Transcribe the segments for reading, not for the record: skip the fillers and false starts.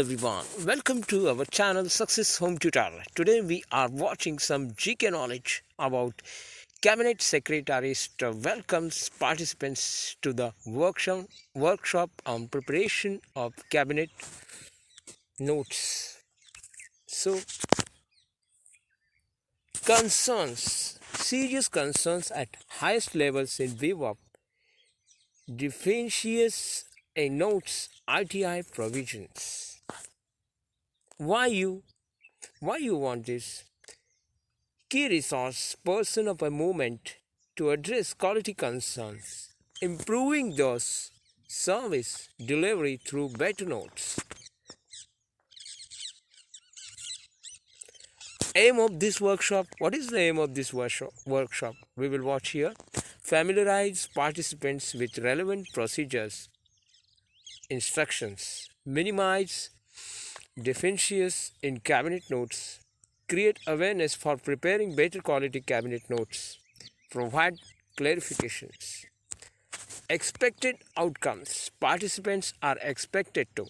everyone, welcome to our channel Success Home Tutor. Today we are watching some GK knowledge about Cabinet Secretaries welcomes participants to the workshop on preparation of cabinet notes. So serious concerns at highest levels in view of deficiencies in notes ITI provisions. Why you want this? Key resource person of a movement to address quality concerns, improving those service delivery through better notes. Aim of this workshop. What is the aim of this workshop? We will watch here. Familiarize participants with relevant procedures, instructions, minimize deficiencies in cabinet notes, create awareness for preparing better quality cabinet notes, provide clarifications. Expected outcomes. Participants are expected to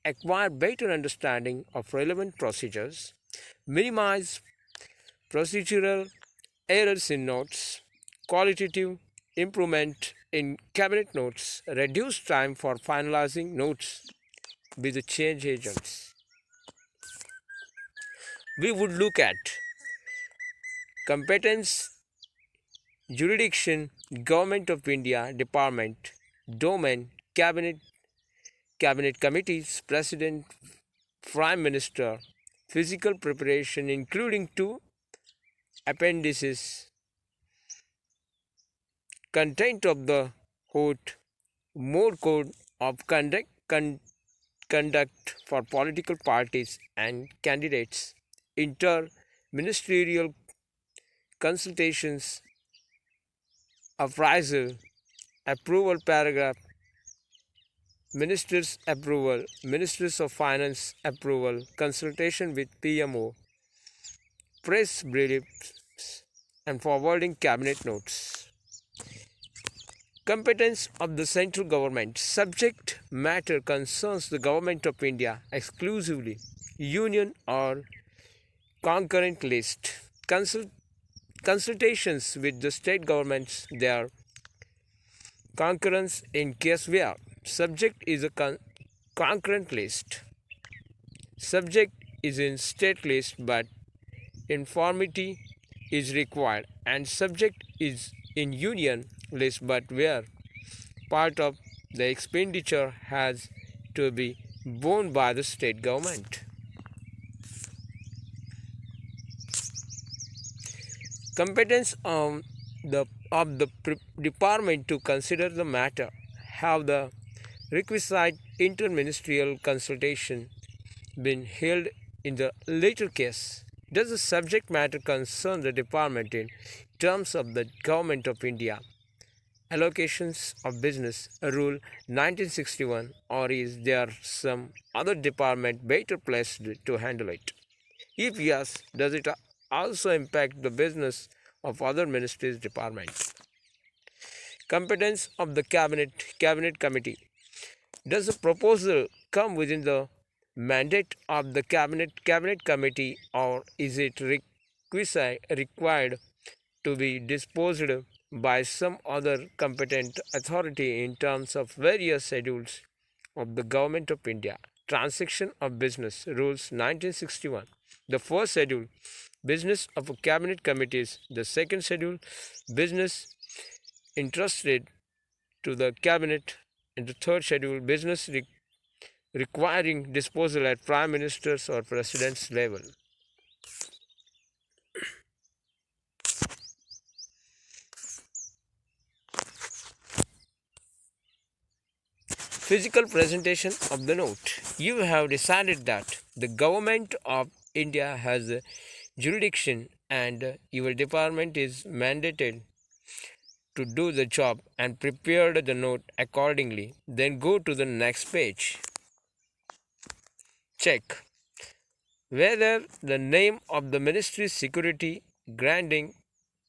acquire better understanding of relevant procedures, minimize procedural errors in notes, qualitative improvement in cabinet notes, reduce time for finalizing notes with the change agents. We would look at competence, jurisdiction, Government of India, department, domain, cabinet committees, president, prime minister, physical preparation including two appendices, content of the mode code of conduct for political parties and candidates, inter-ministerial consultations, appraisal, approval paragraph, ministers approval, ministers of finance approval, consultation with PMO, press briefs, and forwarding cabinet notes. Competence of the central government. Subject matter concerns the Government of India exclusively, union or concurrent list. Consultations with the state governments, their concurrence in case where subject is a concurrent list. Subject is in state list but informity is required, and subject is in union list but where part of the expenditure has to be borne by the state government. Competence of the department to consider the matter. Have the requisite interministerial consultation been held in the latter case? Does the subject matter concern the department in terms of the Government of India allocations of business rule 1961, or is there some other department better placed to handle it? If yes, does it also impact the business of other ministries' departments? Competence of the cabinet committee. Does the proposal come within the mandate of the cabinet committee, or is it required to be disposed by some other competent authority in terms of various schedules of the Government of India? Transaction of Business Rules 1961. The first schedule, business of a cabinet committees. The second schedule, business entrusted to the cabinet. And the third schedule, business requiring disposal at prime minister's or president's level. Physical presentation of the note. You have decided that the Government of India has a jurisdiction and your department is mandated to do the job and prepared the note accordingly. Then go to the next page. Check whether the name of the ministry's security granting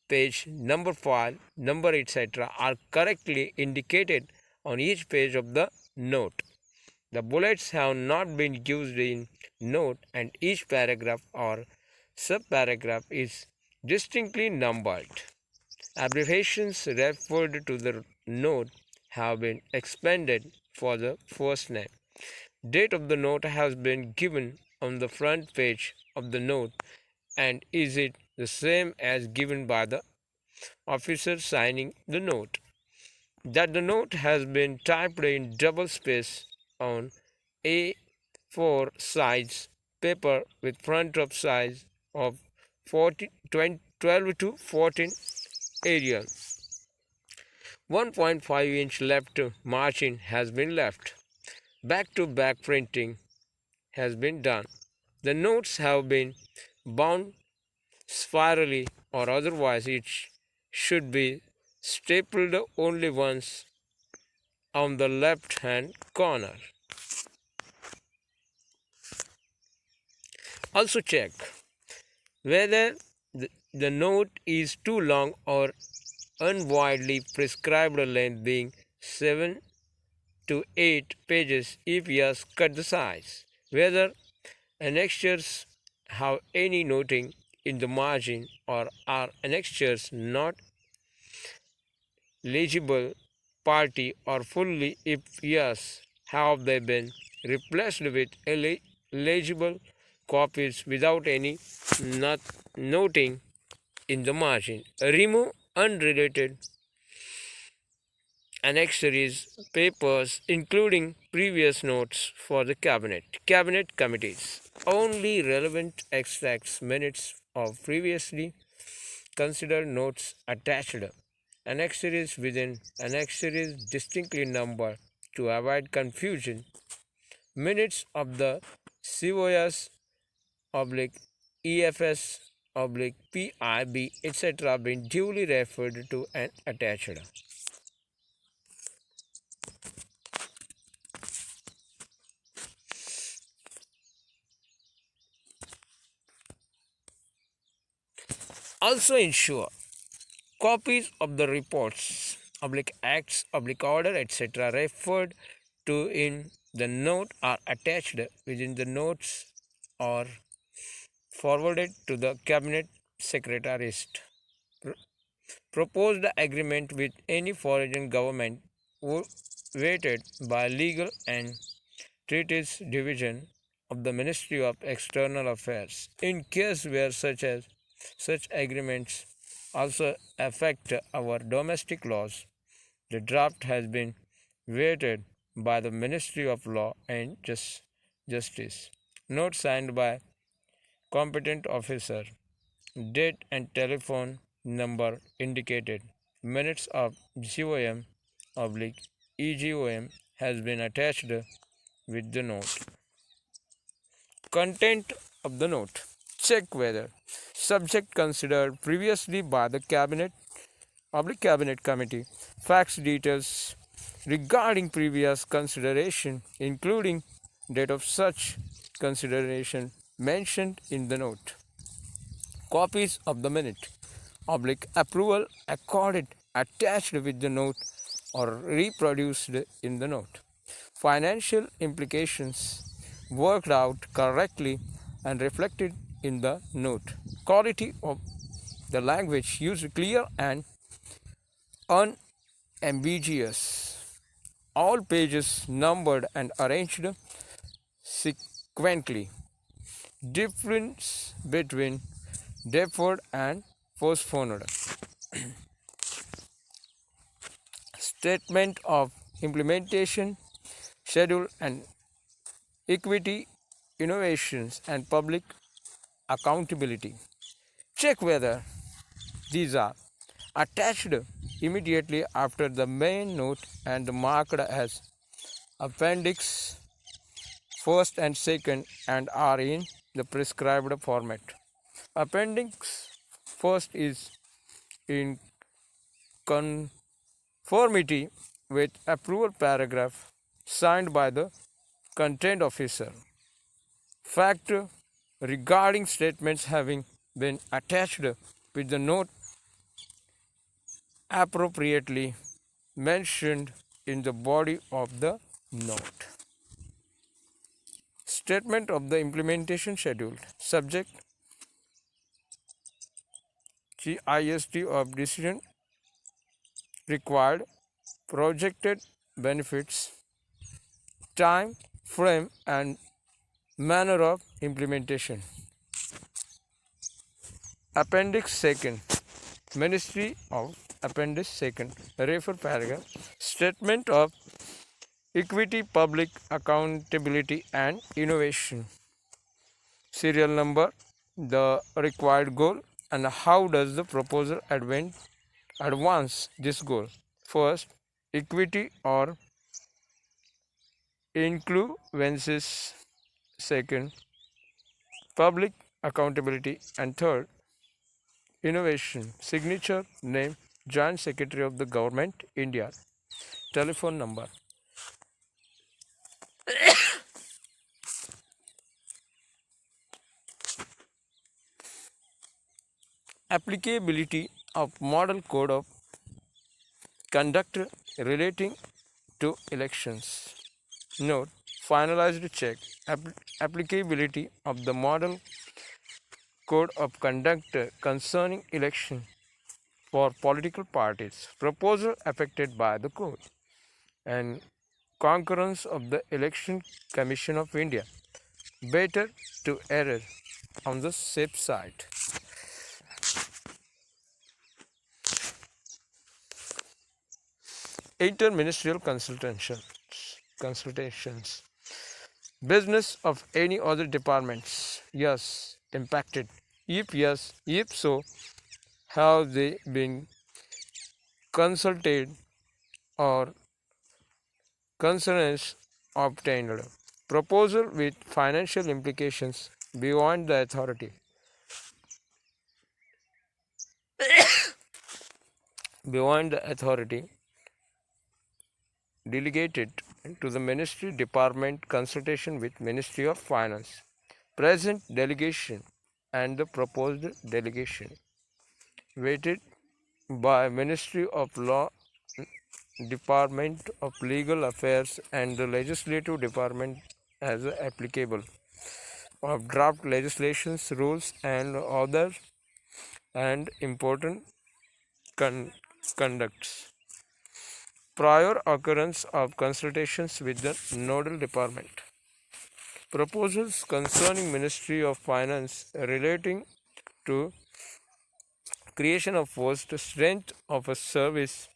page, number, file number, etc. are correctly indicated on each page of the note. The bullets have not been used in note, and each paragraph or subparagraph is distinctly numbered. Abbreviations referred to the note have been expanded for the first name. Date of the note has been given on the front page of the note, and is it the same as given by the officer signing the note. That the note has been typed in double space on A4 size paper with front of size of 12 to 14 Arial. 1.5-inch left margin has been left. Back to back printing has been done. The notes have been bound spirally or otherwise it should be stapled only once on the left hand corner. Also check whether the note is too long or unwidely prescribed length being 7 to 8 pages. If yes, cut the size. Whether annexures have any noting in the margin or are annexures not legible party or fully, if yes, have they been replaced with legible copies without any noting in the margin. Remove unrelated annexaries papers including previous notes for the cabinet committees. Only relevant extracts minutes of previously considered notes attached. Annexaries within annexaries distinctly numbered to avoid confusion. Minutes of the COS oblique EFS oblique PIB etc. been duly referred to and attached. Also ensure copies of the reports, oblique acts, oblique order, etc. referred to in the note are attached within the notes or forwarded to the cabinet secretariat. Proposed agreement with any foreign government weighted by legal and treaties division of the Ministry of External Affairs. In case where such agreements also affect our domestic laws, the draft has been weighted by the Ministry of Law and Justice. Note signed by competent officer. Date and telephone number indicated. Minutes of GOM oblique EGOM has been attached with the note. Content of the note. Check whether subject considered previously by the cabinet committee. Facts details regarding previous consideration, including date of such consideration mentioned in the note. Copies of the minute oblique approval accorded attached with the note or reproduced in the note. Financial implications worked out correctly and reflected in the note. Quality of the language used clear and unambiguous. All pages numbered and arranged sequentially. Difference between deferred and postponed. Statement of implementation, schedule and equity, innovations and public accountability. Check whether these are attached immediately after the main note and marked as appendix first and second and are in the prescribed format. Appendix first is in conformity with approval paragraph signed by the content officer. Fact regarding statements having been attached with the note appropriately mentioned in the body of the note. Statement of the implementation schedule. Subject GIST of decision required, projected benefits, time, frame, and manner of implementation. Appendix second. Ministry of Appendix second. Refer paragraph. Statement of equity, public accountability, and innovation. Serial number, the required goal, and how does the proposal advance this goal. First, equity or incluences. Second, public accountability. And third, innovation. Signature, name, Joint Secretary of the Government, India. Telephone number. Applicability of Model Code of Conduct relating to elections. Note, finalized check. Applicability of the Model Code of Conduct concerning election for political parties. Proposal affected by the code. And concurrence of the Election Commission of India. Better to err on the safe side. Interministerial consultations. Business of any other departments. Yes, impacted. If yes, if so, have they been consulted or concerns obtained? Proposal with financial implications beyond the authority. Beyond the authority delegated to the ministry department, consultation with Ministry of Finance, present delegation and the proposed delegation, weighted by Ministry of Law, Department of Legal Affairs and the Legislative Department as applicable, of draft legislations, rules and other and important conducts. Prior occurrence of consultations with the nodal department. Proposals concerning Ministry of Finance relating to creation of post, strength of a service,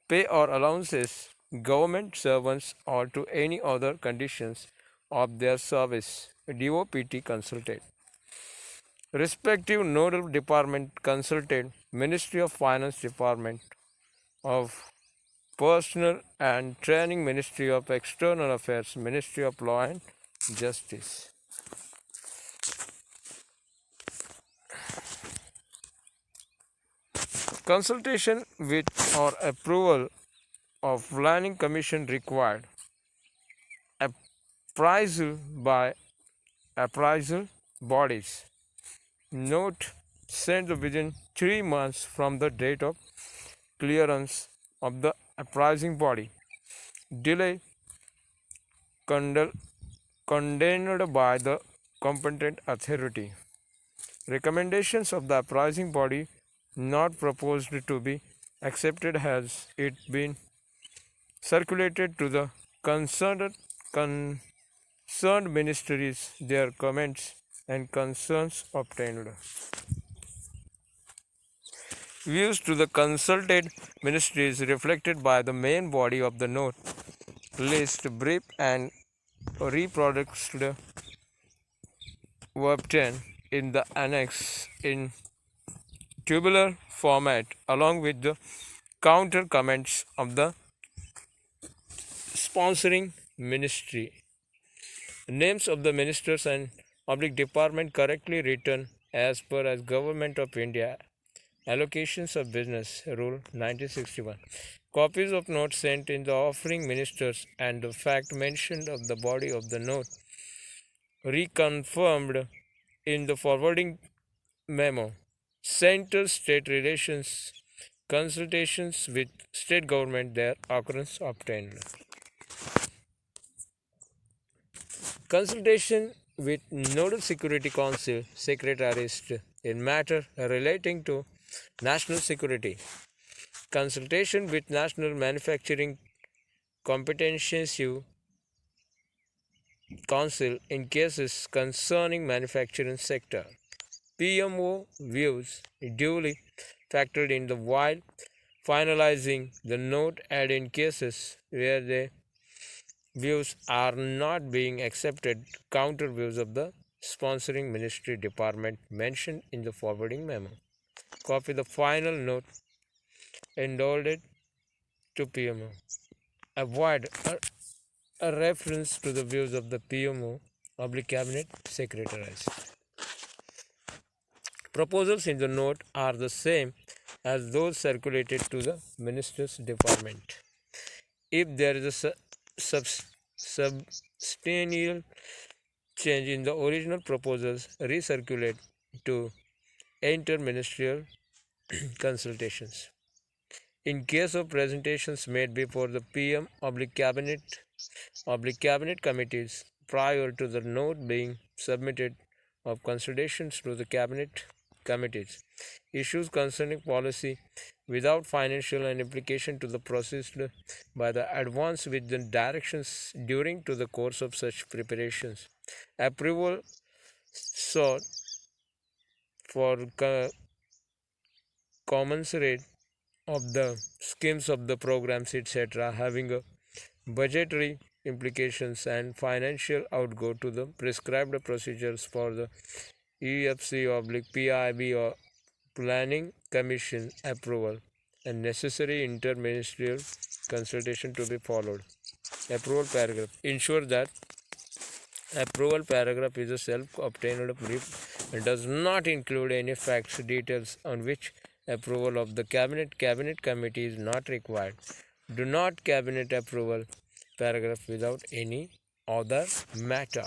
pay or allowances, government servants or to any other conditions of their service. DOPT consulted. Respective nodal department consulted Ministry of Finance Department of Personnel and Training, Ministry of External Affairs, Ministry of Law and Justice. Consultation with or approval of Planning Commission required. Appraisal by appraisal bodies. Note, sent within 3 months from the date of clearance of the appraising body. Delay condemned by the competent authority. Recommendations of the appraising body not proposed to be accepted has it been circulated to the concerned ministries, their comments and concerns obtained. Views to the consulted ministries reflected by the main body of the note, list, brief and reproduced verb 10 in the annex in tabular format along with the counter comments of the sponsoring ministry. Names of the ministers and public department correctly written as per as Government of India Allocations of Business Rule 1961. Copies of notes sent in the offering ministers and the fact mentioned of the body of the note reconfirmed in the forwarding memo. Center state relations consultations with state government, their occurrence obtained. Consultation with Nodal Security Council secretaries in matter relating to national security. Consultation with National Manufacturing Competency Council in cases concerning manufacturing sector. PMO views duly factored in the while finalizing the note and in cases where the views are not being accepted, counter views of the sponsoring ministry department mentioned in the forwarding memo. Copy the final note endorsed to PMO. Avoid a reference to the views of the PMO oblique cabinet secretaries. Proposals in the note are the same as those circulated to the minister's department. If there is a substantial change in the original proposals, recirculate to interministerial consultations. In case of presentations made before the PM oblique cabinet committees prior to the note being submitted of consultations to the cabinet committees, issues concerning policy without financial and implication to the processed by the advance with the directions during to the course of such preparations. Approval sought for commensurate of the schemes of the programs etc having a budgetary implications and financial outgo to the prescribed procedures for the EFC oblique PIB or planning commission approval and necessary interministerial consultation to be followed. Approval paragraph. Ensure that approval paragraph is a self-obtained brief and does not include any facts details on which approval of the cabinet committee is not required. Do not cabinet approval paragraph without any other matter.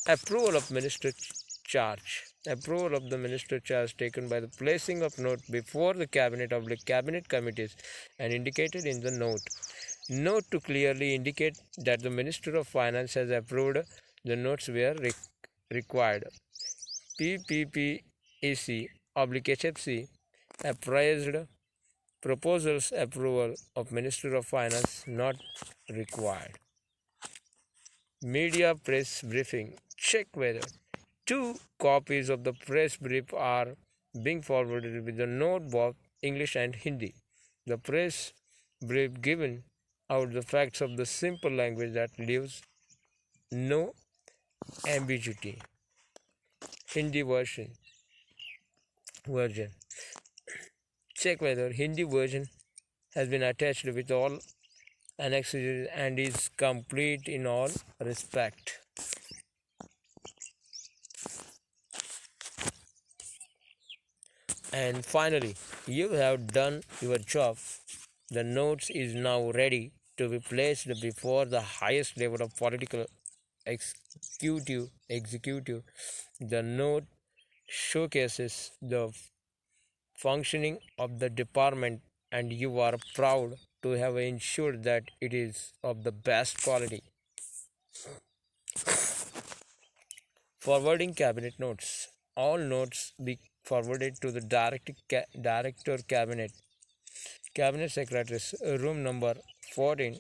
Approval of minister charge. Approval of the minister charge taken by the placing of note before the cabinet committees and indicated in the note. Note to clearly indicate that the Minister of Finance has approved the notes where required. PPPEC oblique HFC appraised proposals approval of Minister of Finance not required. Media press briefing. Check whether two copies of the press brief are being forwarded with the note both English and Hindi. The press brief given out the facts of the simple language that leaves no ambiguity. Hindi version. Check whether Hindi version has been attached with all annexes and is complete in all respect. And finally, you have done your job. The notes is now ready to be placed before the highest level of political executive. The note showcases the functioning of the department and you are proud to have ensured that it is of the best quality. Forwarding cabinet notes. All notes be forwarded to the director cabinet secretaries, room number 14,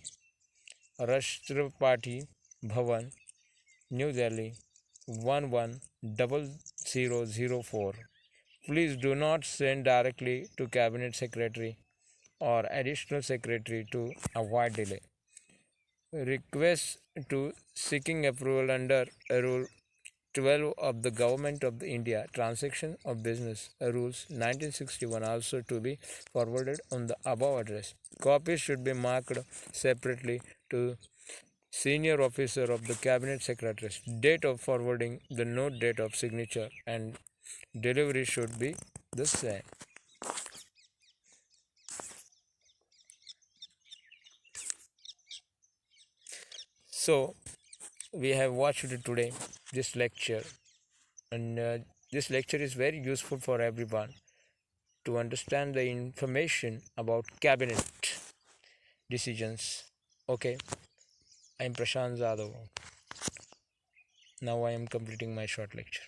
Rashtrapati Bhavan, New Delhi 110004. Please do not send directly to cabinet secretary or additional secretary to avoid delay. Request to seeking approval under Rule 12 of the Government of India Transaction of Business Rules 1961 also to be forwarded on the above address. Copies should be marked separately to senior officer of the cabinet secretaries. Date of forwarding, the note date of signature and delivery should be the same. So we have watched today this lecture and this lecture is very useful for everyone to understand the information about cabinet decisions. Okay, I'm Prashant Jadhav. Now I am completing my short lecture.